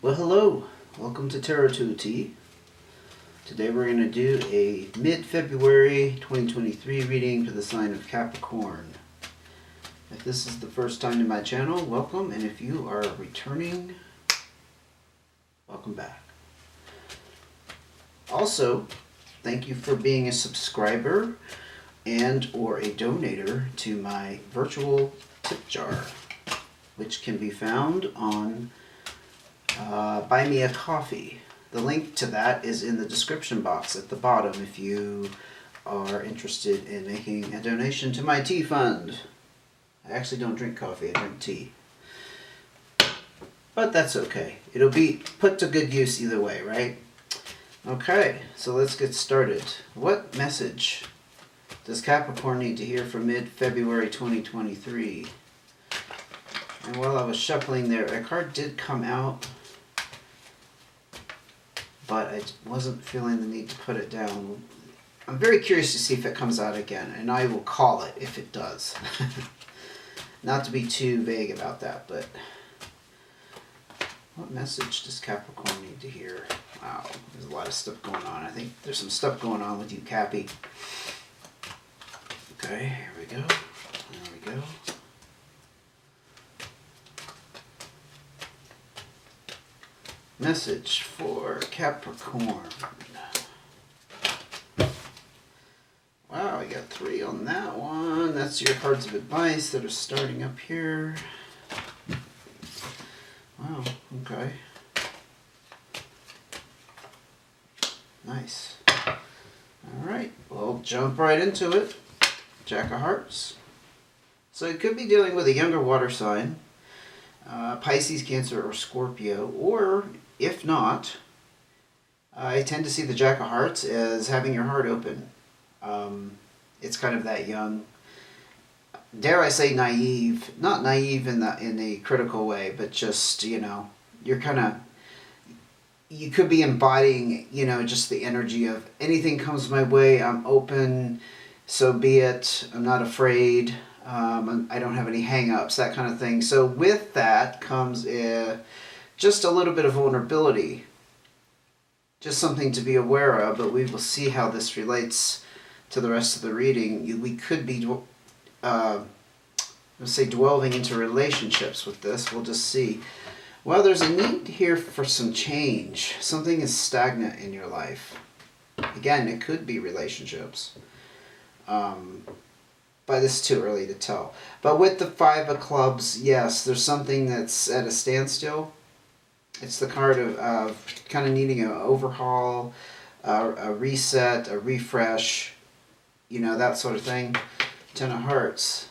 Well, hello. Welcome to Tarot 2T. Today we're going to do a mid-February 2023 reading for the sign of Capricorn. If this is the first time to my channel, welcome. And if you are returning, welcome back. Also, thank you for being a subscriber and or a donator to my virtual tip jar, which can be found on Buy Me a Coffee. The link to that is in the description box at the bottom if you are interested in making a donation to my tea fund. I actually don't drink coffee, I drink tea. But that's okay. It'll be put to good use either way, right? Okay, so let's get started. What message does Capricorn need to hear for mid-February 2023? And while I was shuffling there, a card did come out, but I wasn't feeling the need to put it down. I'm very curious to see if it comes out again, and I will call it if it does. Not to be too vague about that, but what message does Capricorn need to hear? Wow, there's a lot of stuff going on. I think there's some stuff going on with you, Cappy. Okay, here we go. There we go. Message for Capricorn. Wow, I got 3 on that one. That's your cards of advice that are starting up here. Wow, okay. Nice. Alright, we'll jump right into it. Jack of Hearts. So it could be dealing with a younger water sign. Pisces, Cancer, or Scorpio, or if not, I tend to see the Jack of Hearts as having your heart open. It's kind of that young, dare I say naive, not naive in a critical way, but just, you know, you're kind of, you could be embodying, you know, just the energy of anything comes my way, I'm open, so be it, I'm not afraid. I don't have any hang-ups, that kind of thing. So with that comes just a little bit of vulnerability. Just something to be aware of, but we will see how this relates to the rest of the reading. We could be, let's say, delving into relationships with this. We'll just see. Well, there's a need here for some change. Something is stagnant in your life. Again, it could be relationships. But this is too early to tell. But with the 5 of clubs, yes, there's something that's at a standstill. It's the card of kind of needing an overhaul, a reset, a refresh, you know, that sort of thing. 10 of Hearts.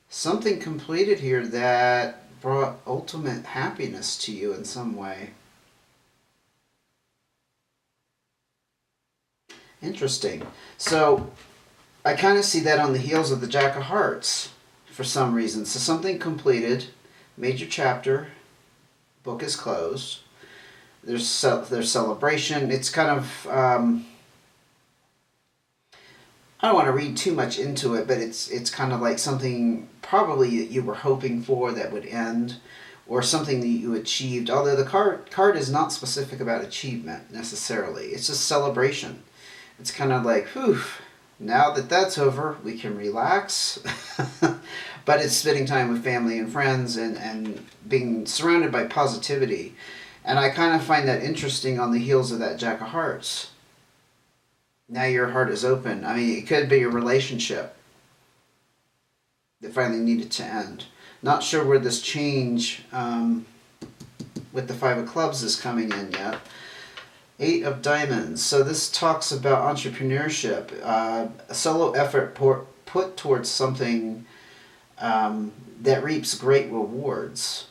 Something completed here that brought ultimate happiness to you in some way. Interesting. So I kind of see that on the heels of the Jack of Hearts for some reason. So something completed, major chapter, book is closed. There's celebration. It's kind of, I don't want to read too much into it, but it's kind of like something probably that you were hoping for that would end, or something that you achieved. Although the card is not specific about achievement necessarily. It's just celebration. It's kind of like, whew. Now that that's over, we can relax, but it's spending time with family and friends and being surrounded by positivity. And I kind of find that interesting on the heels of that Jack of Hearts. Now your heart is open. I mean, it could be a relationship that finally needed to end. Not sure where this change with the 5 of clubs is coming in yet. 8 of Diamonds. So this talks about entrepreneurship, a solo effort put towards something that reaps great rewards.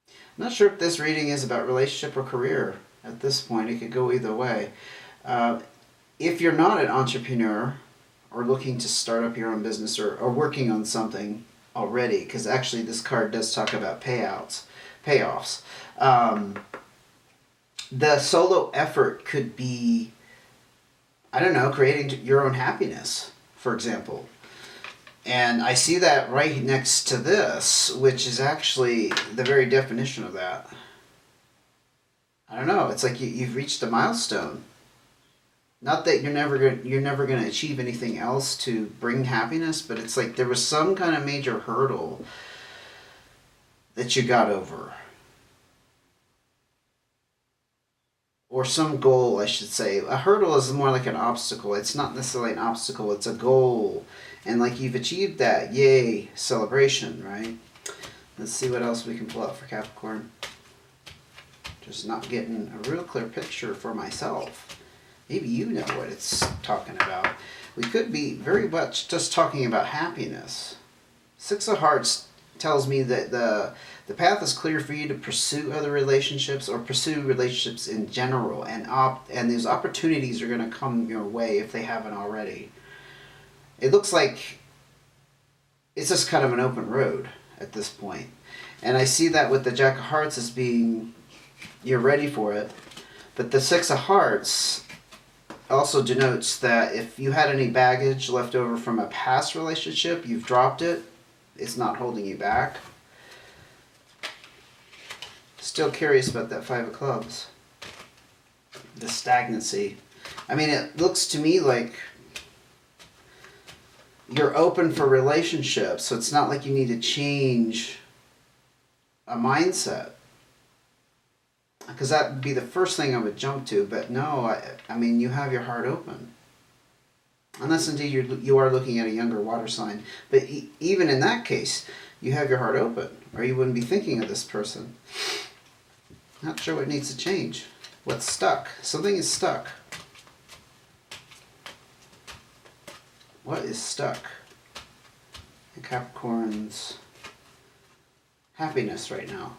I'm not sure if this reading is about relationship or career at this point. It could go either way. If you're not an entrepreneur or looking to start up your own business or working on something already, because actually this card does talk about payoffs. The solo effort could be, I don't know, creating your own happiness, for example. And I see that right next to this, which is actually the very definition of that. I don't know. It's like you've reached a milestone. Not that you're never gonna achieve anything else to bring happiness, but it's like there was some kind of major hurdle that you got over, or some goal, I should say. A hurdle is more like an obstacle. It's not necessarily an obstacle. It's a goal, and like you've achieved that. Yay! Celebration, right? Let's see what else we can pull out for Capricorn. Just not getting a real clear picture for myself. Maybe you know what it's talking about. We could be very much just talking about happiness. Six of Hearts tells me that the path is clear for you to pursue other relationships or pursue relationships in general, and these opportunities are going to come your way if they haven't already. It looks like it's just kind of an open road at this point. And I see that with the Jack of Hearts as being, you're ready for it. But the Six of Hearts also denotes that if you had any baggage left over from a past relationship, you've dropped it. It's not holding you back. Still curious about that Five of Clubs. The stagnancy. I mean, it looks to me like you're open for relationships, so it's not like you need to change a mindset. Because that would be the first thing I would jump to, but no, I mean, you have your heart open. Unless indeed you are looking at a younger water sign. But even in that case, you have your heart open, or you wouldn't be thinking of this person. Not sure what needs to change. What's stuck? Something is stuck. What is stuck in Capricorn's happiness right now?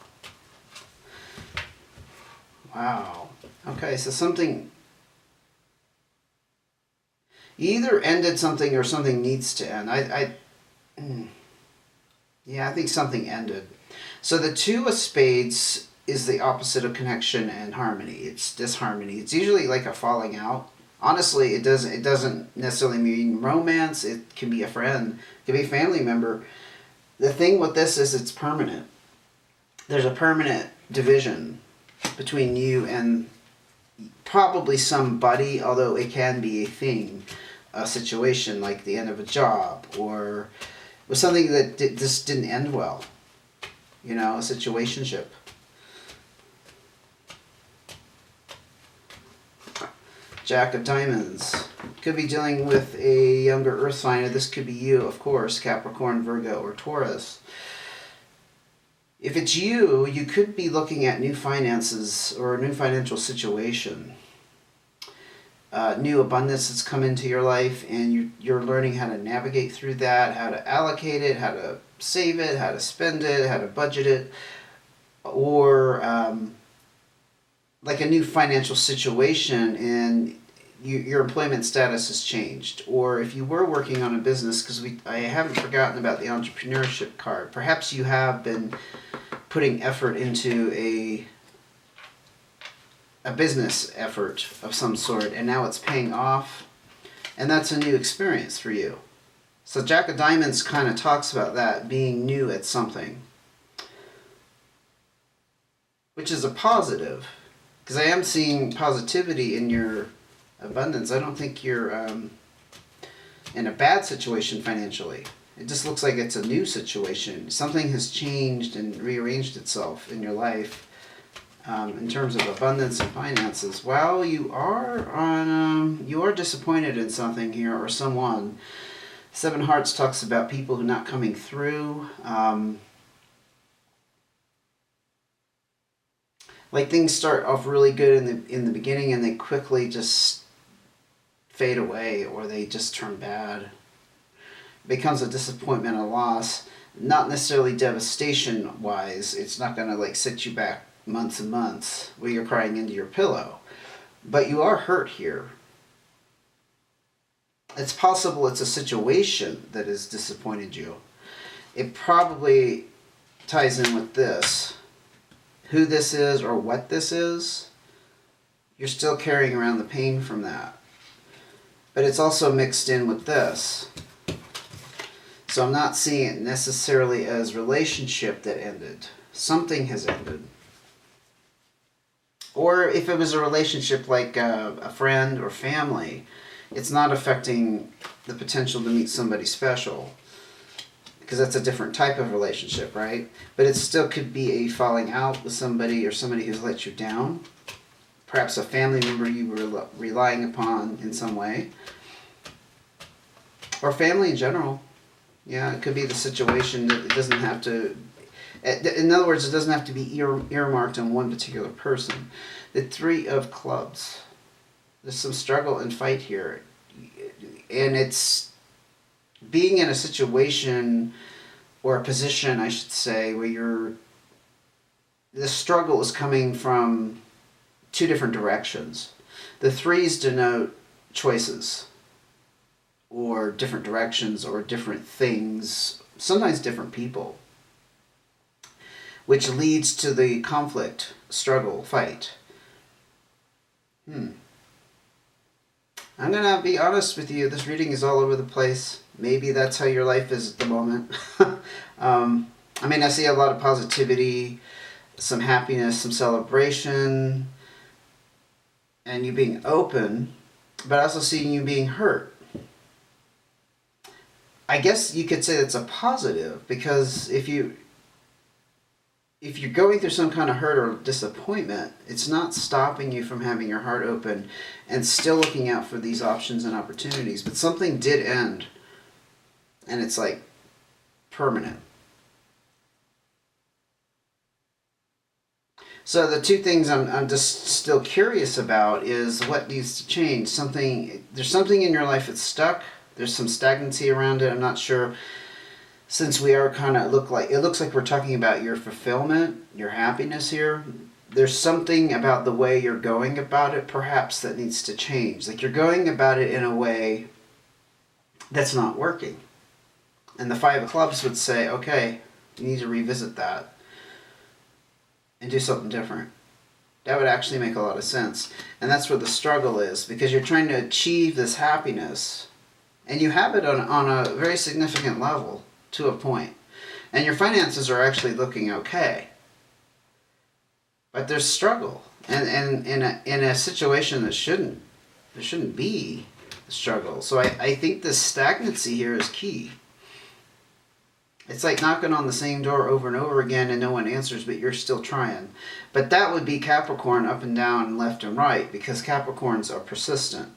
Wow. Okay, so something... You either ended something or something needs to end. Yeah, I think something ended. So the Two of Spades is the opposite of connection and harmony. It's disharmony. It's usually like a falling out. Honestly, it doesn't necessarily mean romance. It can be a friend. It can be a family member. The thing with this is it's permanent. There's a permanent division between you and probably somebody, although it can be a thing, a situation like the end of a job, or with something that just didn't end well. You know, a situationship. Jack of Diamonds. Could be dealing with a younger earth sign, or this could be you, of course, Capricorn, Virgo, or Taurus. If it's you, you could be looking at new finances or a new financial situation. New abundance that's come into your life, and you're learning how to navigate through that, how to allocate it, how to save it, how to spend it, how to budget it, or like a new financial situation, and your employment status has changed. Or if you were working on a business, because I haven't forgotten about the entrepreneurship card, perhaps you have been putting effort into a business effort of some sort, and now it's paying off, and that's a new experience for you. So Jack of Diamonds kind of talks about that, being new at something, which is a positive, because I am seeing positivity in your abundance. I don't think you're in a bad situation financially. It just looks like it's a new situation. Something has changed and rearranged itself in your life in terms of abundance and finances. While you are disappointed in something here or someone. Seven Hearts talks about people who are not coming through. Like things start off really good in the beginning, and they quickly just fade away, or they just turn bad. It becomes a disappointment, a loss. Not necessarily devastation wise. It's not going to like sit you back months and months where you're crying into your pillow. But you are hurt here. It's possible it's a situation that has disappointed you. It probably ties in with this. Who this is or what this is, you're still carrying around the pain from that. But it's also mixed in with this. So I'm not seeing it necessarily as relationship that ended. Something has ended. Or if it was a relationship like a friend or family, it's not affecting the potential to meet somebody special. Because that's a different type of relationship, right? But it still could be a falling out with somebody or somebody who's let you down. Perhaps a family member you were relying upon in some way. Or family in general. Yeah, it could be the situation that it doesn't have to... In other words, it doesn't have to be earmarked on one particular person. The Three of Clubs. There's some struggle and fight here. And it's being in a situation, or a position, I should say, where the struggle is coming from two different directions. The threes denote choices, or different directions, or different things, sometimes different people, which leads to the conflict, struggle, fight. I'm going to be honest with you, this reading is all over the place. Maybe that's how your life is at the moment. I see a lot of positivity, some happiness, some celebration, and you being open, but also seeing you being hurt. I guess you could say that's a positive, because if you're going through some kind of hurt or disappointment, it's not stopping you from having your heart open and still looking out for these options and opportunities. But something did end, and it's like permanent. So the two things I'm just still curious about is what needs to change. There's something in your life that's stuck. There's some stagnancy around it. I'm not sure. Since we are it looks like we're talking about your fulfillment, your happiness here. There's something about the way you're going about it, perhaps, that needs to change. Like you're going about it in a way that's not working. And the Five of Clubs would say, okay, you need to revisit that and do something different. That would actually make a lot of sense. And that's where the struggle is, because you're trying to achieve this happiness, and you have it on a very significant level to a point. And your finances are actually looking okay. But there's struggle. And in a situation that shouldn't be a struggle. So I think this stagnancy here is key. It's like knocking on the same door over and over again and no one answers, but you're still trying. But that would be Capricorn up and down and left and right, because Capricorns are persistent.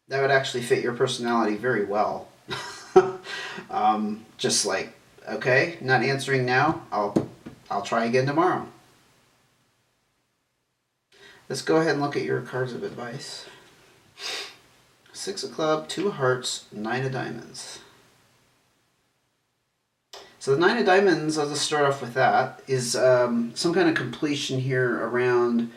That would actually fit your personality very well. Just like, okay, not answering now, I'll try again tomorrow. Let's go ahead and look at your cards of advice. Six of Clubs, Two of Hearts, Nine of Diamonds. So the Nine of Diamonds, I'll just start off with that, is some kind of completion here around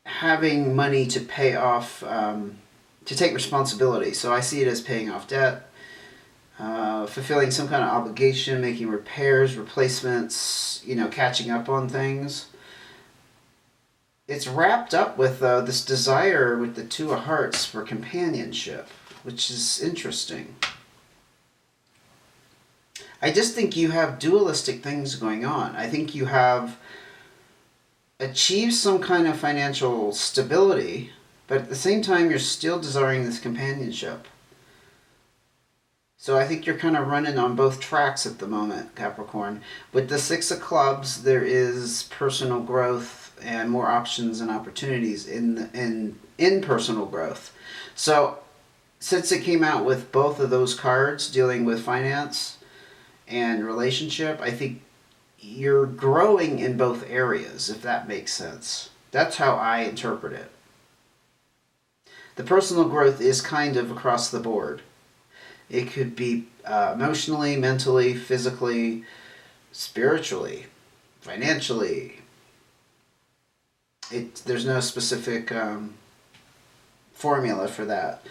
having money to pay off, to take responsibility. So I see it as paying off debt, fulfilling some kind of obligation, making repairs, replacements, catching up on things. It's wrapped up with this desire with the Two of Hearts for companionship, which is interesting. I just think you have dualistic things going on. I think you have achieved some kind of financial stability, but at the same time you're still desiring this companionship. So I think you're kind of running on both tracks at the moment, Capricorn. With the Six of Clubs, there is personal growth and more options and opportunities in personal growth. So since it came out with both of those cards dealing with finance and relationship, I think you're growing in both areas, if that makes sense. That's how I interpret it. The personal growth is kind of across the board. It could be emotionally, mentally, physically, spiritually, financially. There's no specific formula for that.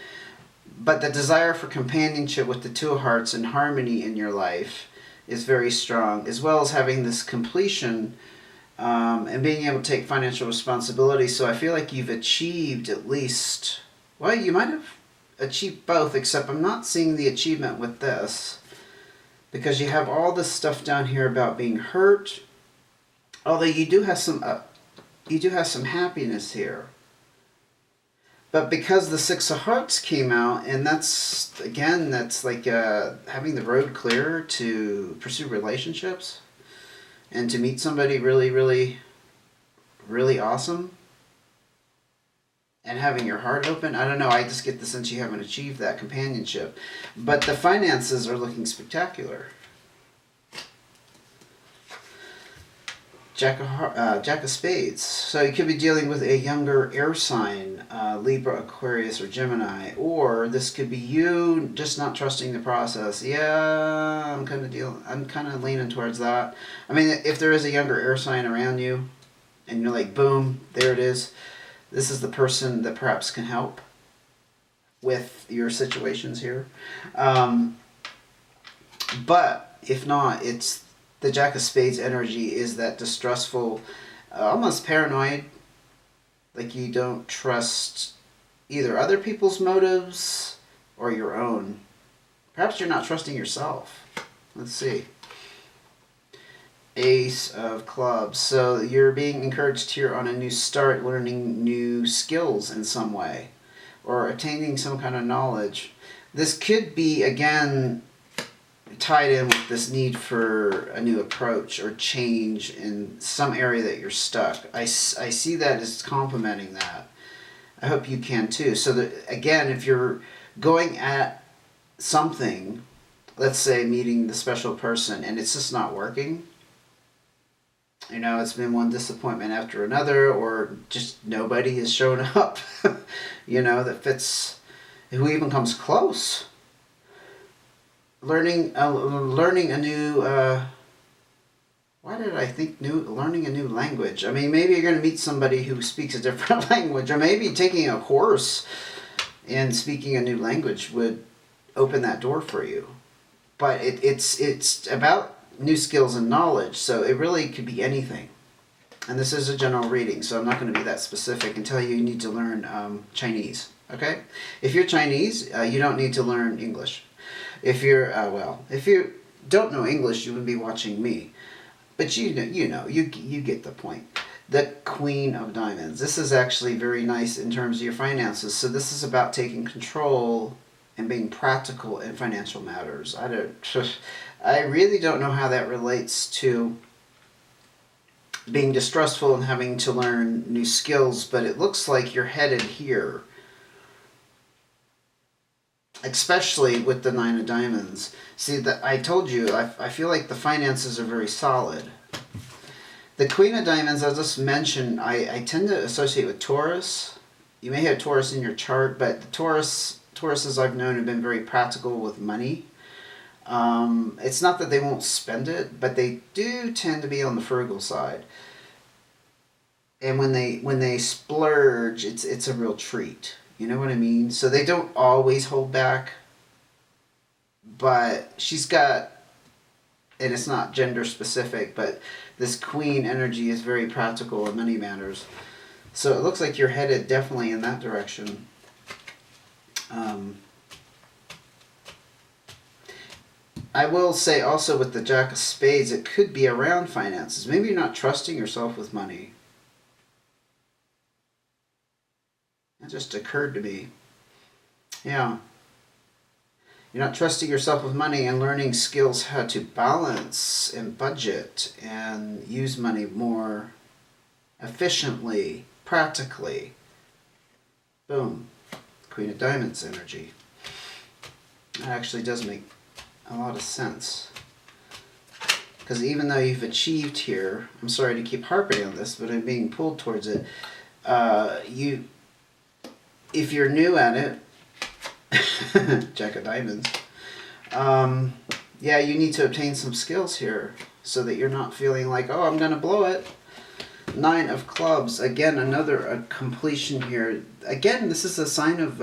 But the desire for companionship with the Two of Hearts and harmony in your life is very strong, as well as having this completion and being able to take financial responsibility. So I feel like you've achieved at least, well, you might have achieve both, except I'm not seeing the achievement with this. Because you have all this stuff down here about being hurt. Although you do have some happiness here. But because the Six of Hearts came out, and that's like having the road clear to pursue relationships and to meet somebody really, really, really awesome and having your heart open. I don't know, I just get the sense you haven't achieved that companionship. But the finances are looking spectacular. Jack of Spades. So you could be dealing with a younger air sign, Libra, Aquarius, or Gemini. Or this could be you just not trusting the process. Yeah, I'm kind of leaning towards that. I mean, if there is a younger air sign around you, and you're like, boom, there it is. This is the person that perhaps can help with your situations here. But if not, it's the Jack of Spades energy is that distrustful, almost paranoid, like you don't trust either other people's motives or your own. Perhaps you're not trusting yourself. Let's see. Ace of Clubs. So you're being encouraged here on a new start, learning new skills in some way, or attaining some kind of knowledge. This could be, again, tied in with this need for a new approach or change in some area that you're stuck. I see that as complementing that. I hope you can too. So that, again, if you're going at something, let's say meeting the special person, and it's just not working, you know, it's been one disappointment after another, or just nobody has shown up, you know, that fits, who even comes close. Learning a new, why did I think learning a new language? I mean, maybe you're going to meet somebody who speaks a different language, or maybe taking a course and speaking a new language would open that door for you. But it's about new skills and knowledge, so it really could be anything. And this is a general reading, so I'm not going to be that specific and tell you need to learn Chinese. Okay? If you're Chinese, you don't need to learn English. If you're if you don't know English, you would be watching me. But you get the point. The Queen of Diamonds. This is actually very nice in terms of your finances. So this is about taking control and being practical in financial matters. I really don't know how that relates to being distrustful and having to learn new skills, but it looks like you're headed here. Especially with the Nine of Diamonds. See, that I told you, I feel like the finances are very solid. The Queen of Diamonds, I'll just mention, I tend to associate with Taurus. You may have Taurus in your chart, but the Tauruses I've known have been very practical with money. It's not that they won't spend it, but they do tend to be on the frugal side. And when they splurge, it's a real treat. You know what I mean? So they don't always hold back, but she's got, and it's not gender specific, but this queen energy is very practical in money matters. So it looks like you're headed definitely in that direction. I will say also with the Jack of Spades, it could be around finances. Maybe you're not trusting yourself with money. That just occurred to me. Yeah. You're not trusting yourself with money and learning skills how to balance and budget and use money more efficiently, practically. Boom. Queen of Diamonds energy. That actually does make a lot of sense. Because even though you've achieved here, I'm sorry to keep harping on this, but I'm being pulled towards it. If you're new at it, Jack of Diamonds, yeah, you need to obtain some skills here so that you're not feeling like, oh, I'm going to blow it. Nine of Clubs, again, another completion here. Again, this is a sign of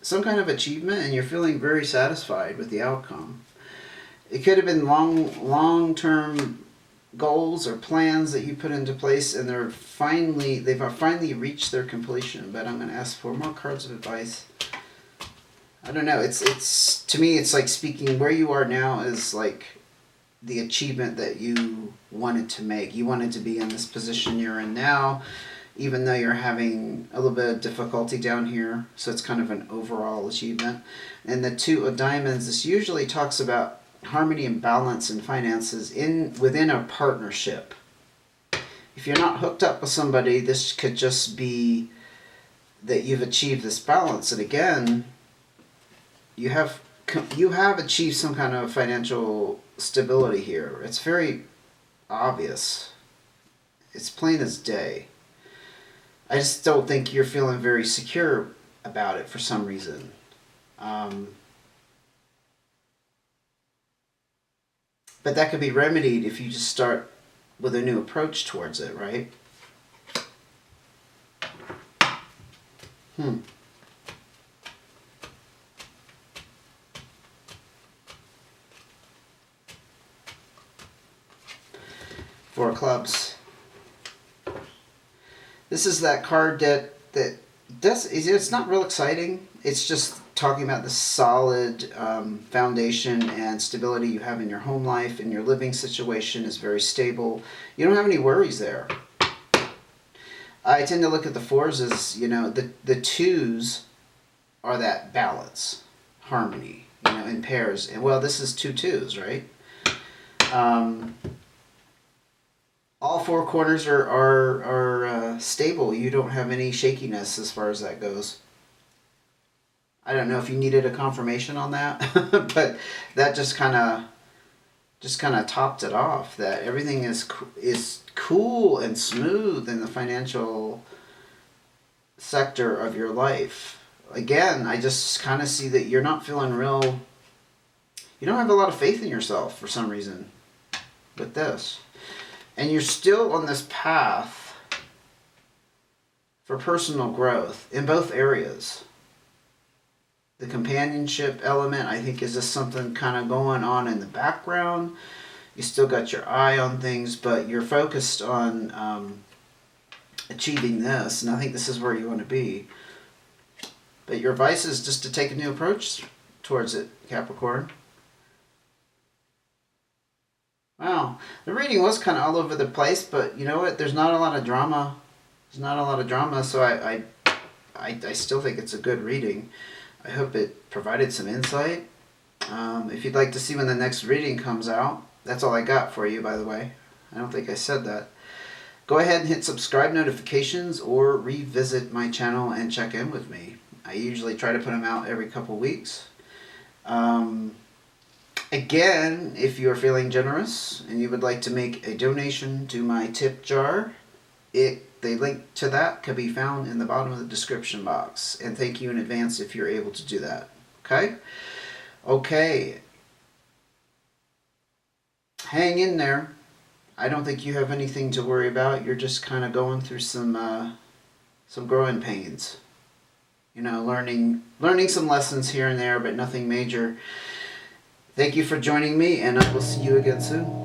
some kind of achievement, and you're feeling very satisfied with the outcome. It could have been long-term goals or plans that you put into place, and they've finally reached their completion. But I'm going to ask for more cards of advice I don't know. It's to me, it's like speaking where you are now is like the achievement that you wanted to make. You wanted to be in this position you're in now, even though you're having a little bit of difficulty down here. So it's kind of an overall achievement. And the two of diamonds, this usually talks about harmony and balance in finances within a partnership. If you're not hooked up with somebody, this could just be that you've achieved this balance. And again, you have achieved some kind of financial stability here. It's very obvious. It's plain as day. I just don't think you're feeling very secure about it for some reason. But that could be remedied if you just start with a new approach towards it, right? Four of clubs. This is that card that it's not real exciting. It's just talking about the solid foundation and stability you have in your home life, and your living situation is very stable. You don't have any worries there. I tend to look at the fours as, the twos are that balance, harmony, in pairs. And well, this is two twos, right? All four corners are stable. You don't have any shakiness as far as that goes. I don't know if you needed a confirmation on that, but that just kind of topped it off. That everything is cool and smooth in the financial sector of your life. Again, I just kind of see that you're not feeling real. You don't have a lot of faith in yourself for some reason with this. And you're still on this path for personal growth in both areas. The companionship element, I think, is just something kind of going on in the background. You still got your eye on things, but you're focused on achieving this, and I think this is where you want to be. But your advice is just to take a new approach towards it, Capricorn. Wow, the reading was kind of all over the place, but you know what? There's not a lot of drama. So I still think it's a good reading. I hope it provided some insight. If you'd like to see when the next reading comes out, that's all I got for you, by the way. I don't think I said that. Go ahead and hit subscribe notifications or revisit my channel and check in with me. I usually try to put them out every couple weeks. Again, if you're feeling generous and you would like to make a donation to my tip jar, the link to that can be found in the bottom of the description box. And thank you in advance if you're able to do that. Okay? Okay. Hang in there. I don't think you have anything to worry about. You're just kind of going through some growing pains. Learning some lessons here and there, but nothing major. Thank you for joining me, and I will see you again soon.